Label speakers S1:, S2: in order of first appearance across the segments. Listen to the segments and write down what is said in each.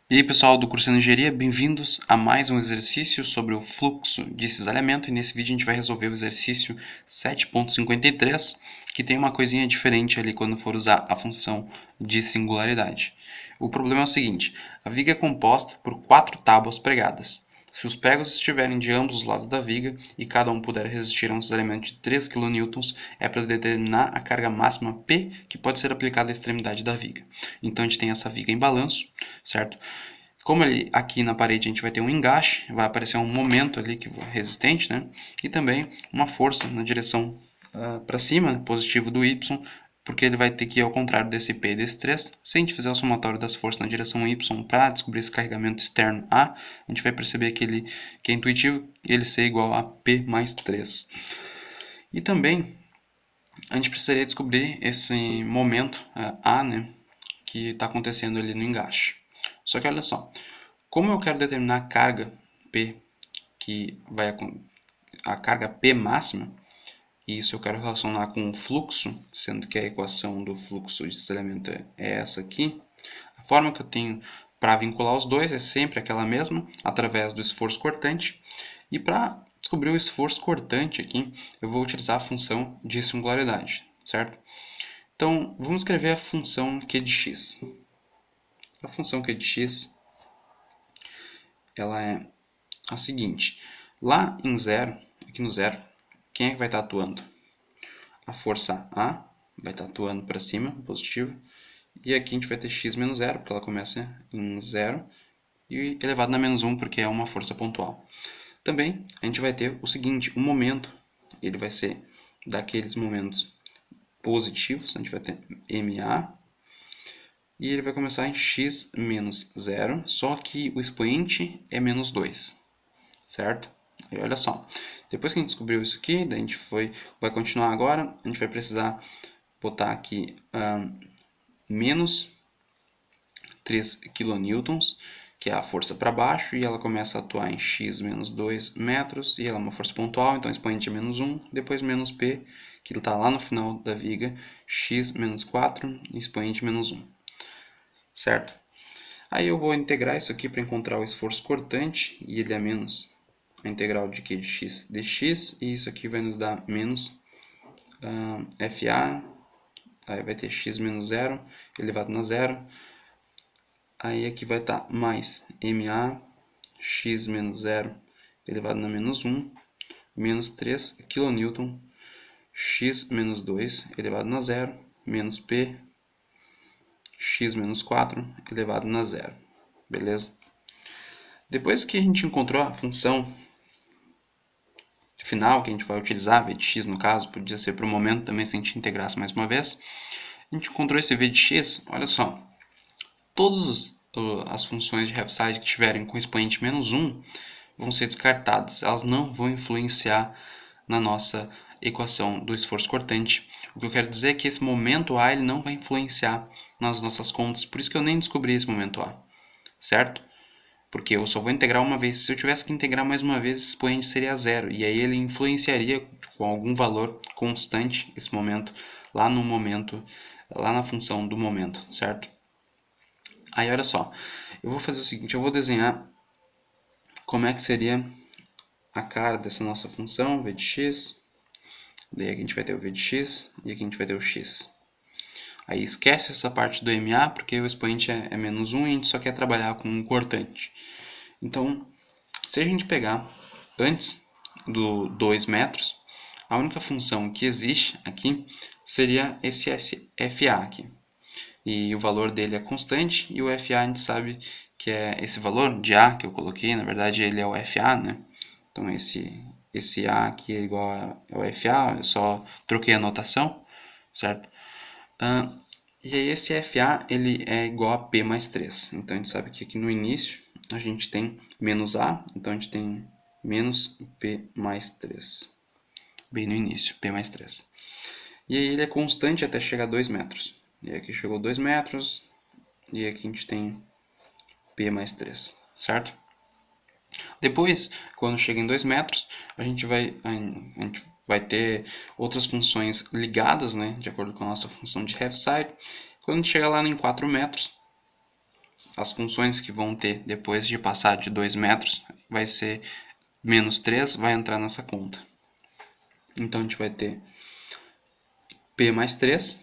S1: E aí pessoal do curso de Engenharia, bem-vindos a mais um exercício sobre o fluxo de cisalhamento, e nesse vídeo a gente vai resolver o exercício 7.53, que tem uma coisinha diferente ali quando for usar a função de singularidade. O problema é o seguinte: a viga é composta por 4 tábuas pregadas. Se os pregos estiverem de ambos os lados da viga e cada um puder resistir a um cisalhamento de 3 kN, é para determinar a carga máxima P que pode ser aplicada à extremidade da viga. Então a gente tem essa viga em balanço, certo? Como aqui na parede a gente vai ter um engaste, vai aparecer um momento ali que resistente, né? E também uma força na direção para cima, positivo do Y, porque ele vai ter que ir ao contrário desse P e desse 3. Se a gente fizer o somatório das forças na direção Y para descobrir esse carregamento externo A, a gente vai perceber que é intuitivo ele ser igual a P mais 3. E também a gente precisaria descobrir esse momento A, né, que está acontecendo ali no engaste. Só que olha só, como eu quero determinar a carga P, que vai a carga P máxima, e isso eu quero relacionar com o fluxo, sendo que a equação do fluxo de deslizamento é essa aqui, a forma que eu tenho para vincular os dois é sempre aquela mesma, através do esforço cortante. E para descobrir o esforço cortante aqui, eu vou utilizar a função de singularidade, certo? Então, vamos escrever a função Q de x. A função Q de x, ela é a seguinte: lá em zero, aqui no zero, quem é que vai estar atuando? A força A vai estar atuando para cima, positivo, e aqui a gente vai ter x menos zero, porque ela começa em zero, e elevado na menos 1, porque é uma força pontual. Também a gente vai ter o seguinte: o momento, ele vai ser daqueles momentos positivos, a gente vai ter MA, e ele vai começar em x menos zero, só que o expoente é menos 2. Certo? E olha só, depois que a gente descobriu isso aqui, daí a gente vai continuar agora, a gente vai precisar botar aqui menos 3 kN, que é a força para baixo, e ela começa a atuar em x menos 2 metros, e ela é uma força pontual, então o expoente é menos 1, depois menos P, que está lá no final da viga, x menos 4, e expoente menos 1. Certo? Aí eu vou integrar isso aqui para encontrar o esforço cortante, e ele é menos a integral de q de x dx, e isso aqui vai nos dar menos FA, aí vai ter x menos 0 elevado na zero, aí aqui vai estar mais MA, x menos 0 elevado na menos 1, menos 3 kN, x menos 2 elevado na zero, menos P, x menos 4 elevado na zero. Beleza? Depois que a gente encontrou a função final que a gente vai utilizar, v de x no caso, podia ser para o momento também se a gente integrasse mais uma vez, a gente encontrou esse v de x, olha só, todas as funções de Heaviside que tiverem com expoente menos 1 vão ser descartadas, elas não vão influenciar na nossa equação do esforço cortante. O que eu quero dizer é que esse momento A ele não vai influenciar nas nossas contas, por isso que eu nem descobri esse momento A, certo? Porque eu só vou integrar uma vez. Se eu tivesse que integrar mais uma vez, esse expoente seria zero. E aí ele influenciaria com algum valor constante esse momento, lá no momento, lá na função do momento, certo? Aí olha só, eu vou fazer o seguinte, eu vou desenhar como é que seria a cara dessa nossa função, v de x. Daí aqui a gente vai ter o v de x e aqui a gente vai ter o x. Aí esquece essa parte do MA, porque o expoente é menos 1 e a gente só quer trabalhar com um cortante. Então, se a gente pegar antes do 2 metros, a única função que existe aqui seria esse FA aqui. E o valor dele é constante, e o FA a gente sabe que é esse valor de A que eu coloquei, na verdade ele é o FA, né? Então esse A aqui é igual ao FA, eu só troquei a notação, certo? E aí esse FA ele é igual a P mais 3. Então a gente sabe que aqui no início a gente tem menos A, então a gente tem menos P mais 3. Bem no início, P mais 3. E aí ele é constante até chegar a 2 metros. E aqui chegou 2 metros, e aqui a gente tem P mais 3, certo? Depois, quando chega em 2 metros, a gente vai ter outras funções ligadas, né, de acordo com a nossa função de Heaviside. Quando a gente chega lá em 4 metros, as funções que vão ter depois de passar de 2 metros vai ser menos 3, vai entrar nessa conta. Então a gente vai ter P mais 3,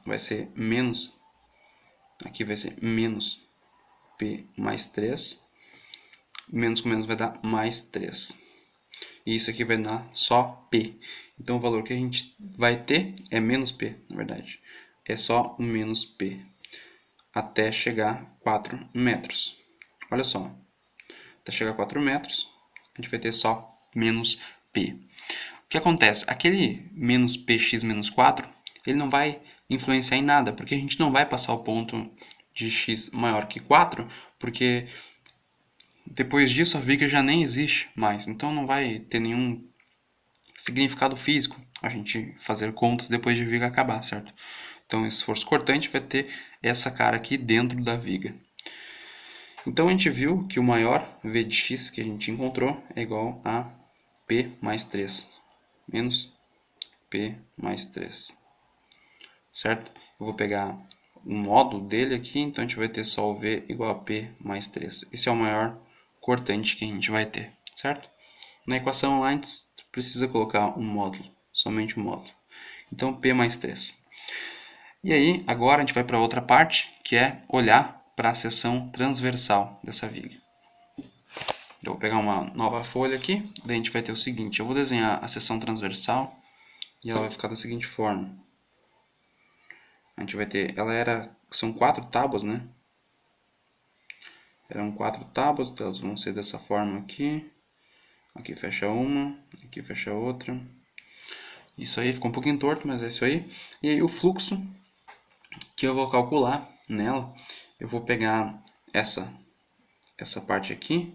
S1: vai ser menos, aqui vai ser menos P mais 3, menos com menos vai dar mais 3. E isso aqui vai dar só P. Então o valor que a gente vai ter é menos P, na verdade. É só o menos P. Até chegar a 4 metros. Olha só. Até chegar a 4 metros, a gente vai ter só menos P. O que acontece? Aquele menos Px menos 4, ele não vai influenciar em nada, porque a gente não vai passar o ponto de x maior que 4, porque depois disso a viga já nem existe mais, então não vai ter nenhum significado físico a gente fazer contas depois de viga acabar, certo? Então o esforço cortante vai ter essa cara aqui dentro da viga. Então a gente viu que o maior V de x que a gente encontrou é igual a P mais 3, menos P mais 3, certo? Eu vou pegar o módulo dele aqui, então a gente vai ter só o V igual a P mais 3. Esse é o maior cortante que a gente vai ter, certo? Na equação lá a gente precisa colocar um módulo, somente um módulo. Então P mais 3. E aí, agora a gente vai para outra parte, que é olhar para a seção transversal dessa viga. Eu vou pegar uma nova folha aqui, daí a gente vai ter o seguinte, eu vou desenhar a seção transversal e ela vai ficar da seguinte forma. A gente vai ter, são 4 tábuas, né? Eram 4 tábuas, então elas vão ser dessa forma aqui. Aqui fecha uma, aqui fecha outra. Isso aí ficou um pouquinho torto, mas é isso aí. E aí o fluxo que eu vou calcular nela, eu vou pegar essa parte aqui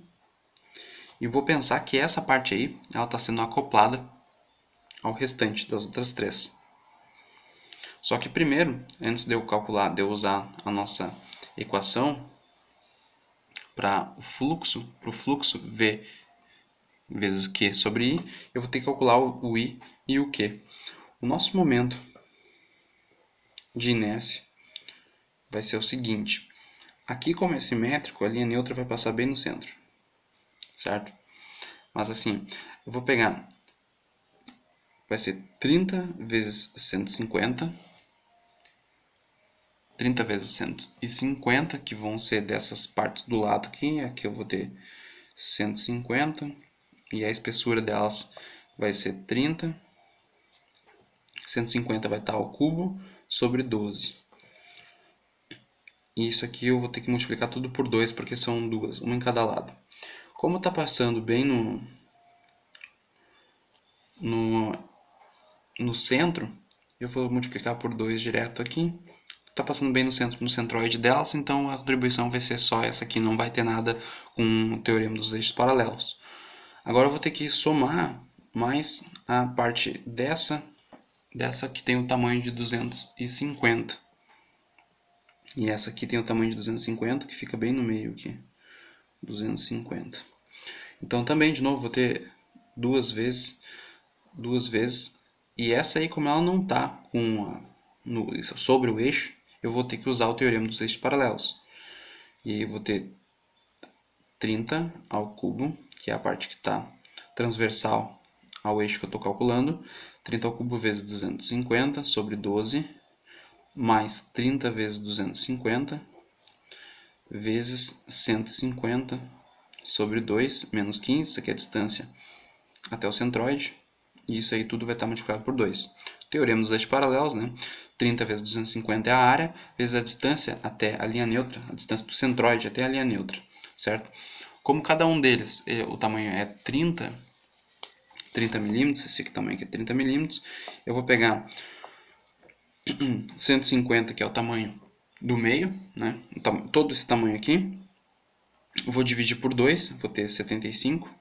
S1: e vou pensar que essa parte aí, ela está sendo acoplada ao restante das outras 3. Só que primeiro, antes de eu calcular, de eu usar a nossa equação para o fluxo V vezes Q sobre I, eu vou ter que calcular o I e o Q. O nosso momento de inércia vai ser o seguinte. Aqui, como é simétrico, a linha neutra vai passar bem no centro, certo? Mas assim, eu vou pegar, vai ser 30 vezes 150, 30 vezes 150, que vão ser dessas partes do lado aqui. Aqui eu vou ter 150, e a espessura delas vai ser 30. 150 vai estar ao cubo sobre 12. E isso aqui eu vou ter que multiplicar tudo por 2, porque são duas, uma em cada lado. Como está passando bem no centro, eu vou multiplicar por 2 direto aqui. Está passando bem no centroide delas, então a contribuição vai ser só essa aqui, não vai ter nada com o teorema dos eixos paralelos. Agora eu vou ter que somar mais a parte dessa que tem o tamanho de 250. E essa aqui tem o tamanho de 250, que fica bem no meio aqui. 250. Então também, de novo, vou ter duas vezes. E essa aí, como ela não está sobre o eixo, eu vou ter que usar o teorema dos eixos paralelos. E aí eu vou ter 30 ao cubo, que é a parte que está transversal ao eixo que eu estou calculando. 30 ao cubo vezes 250 sobre 12, mais 30 vezes 250, vezes 150 sobre 2, menos 15, isso aqui é a distância até o centroide, e isso aí tudo vai estar multiplicado por 2. Teorema dos eixos paralelos, né? 30 vezes 250 é a área, vezes a distância até a linha neutra, a distância do centroide até a linha neutra, certo? Como cada um deles, o tamanho é 30 milímetros, esse aqui tamanho aqui é 30 milímetros, eu vou pegar 150, que é o tamanho do meio, né? Então, todo esse tamanho aqui, eu vou dividir por 2, vou ter 75,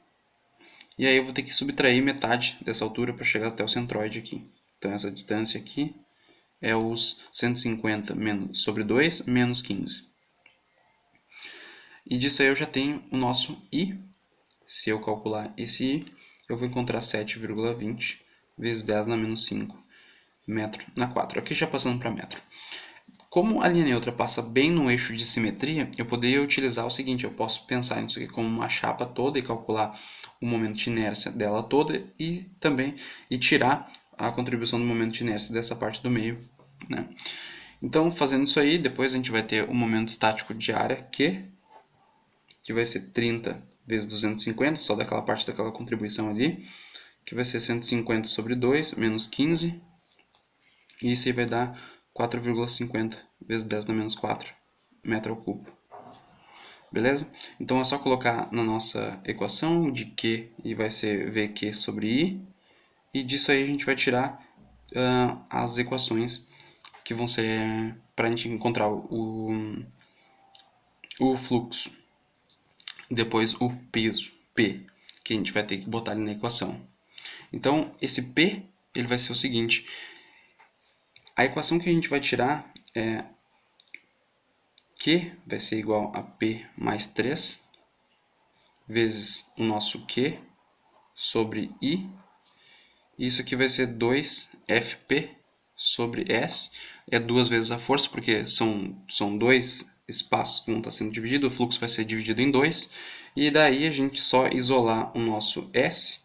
S1: e aí eu vou ter que subtrair metade dessa altura para chegar até o centroide aqui. Então essa distância aqui é os 150 sobre 2 menos 15. E disso aí eu já tenho o nosso I. Se eu calcular esse I, eu vou encontrar 7,20 vezes 10 na menos 5 metro na 4. Aqui já passando para metro. Como a linha neutra passa bem no eixo de simetria, eu poderia utilizar o seguinte, eu posso pensar nisso aqui como uma chapa toda e calcular o momento de inércia dela toda e também tirar a contribuição do momento de inércia dessa parte do meio, né? Então, fazendo isso aí, depois a gente vai ter o momento estático de área que vai ser 30 vezes 250, só daquela parte daquela contribuição ali, que vai ser 150 sobre 2, menos 15, e isso aí vai dar 4,50 vezes 10 na menos 4 metro ao cubo. Beleza? Então é só colocar na nossa equação de Q e vai ser VQ sobre I. E disso aí a gente vai tirar as equações que vão ser para a gente encontrar o fluxo. Depois o peso, P, que a gente vai ter que botar ali na equação. Então esse P ele vai ser o seguinte. A equação que a gente vai tirar é Q vai ser igual a P mais 3 vezes o nosso Q sobre I. Isso aqui vai ser 2FP sobre S. É duas vezes a força, porque são dois espaços que vão estar sendo divididos. O fluxo vai ser dividido em dois. E daí a gente só isolar o nosso S,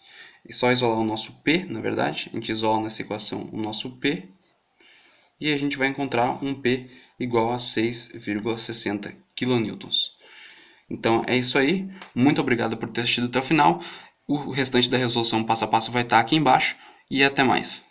S1: e só isolar o nosso P, na verdade. A gente isola nessa equação o nosso P. E a gente vai encontrar um P igual a 6,60 kN. Então é isso aí. Muito obrigado por ter assistido até o final. O restante da resolução passo a passo vai estar aqui embaixo. E até mais.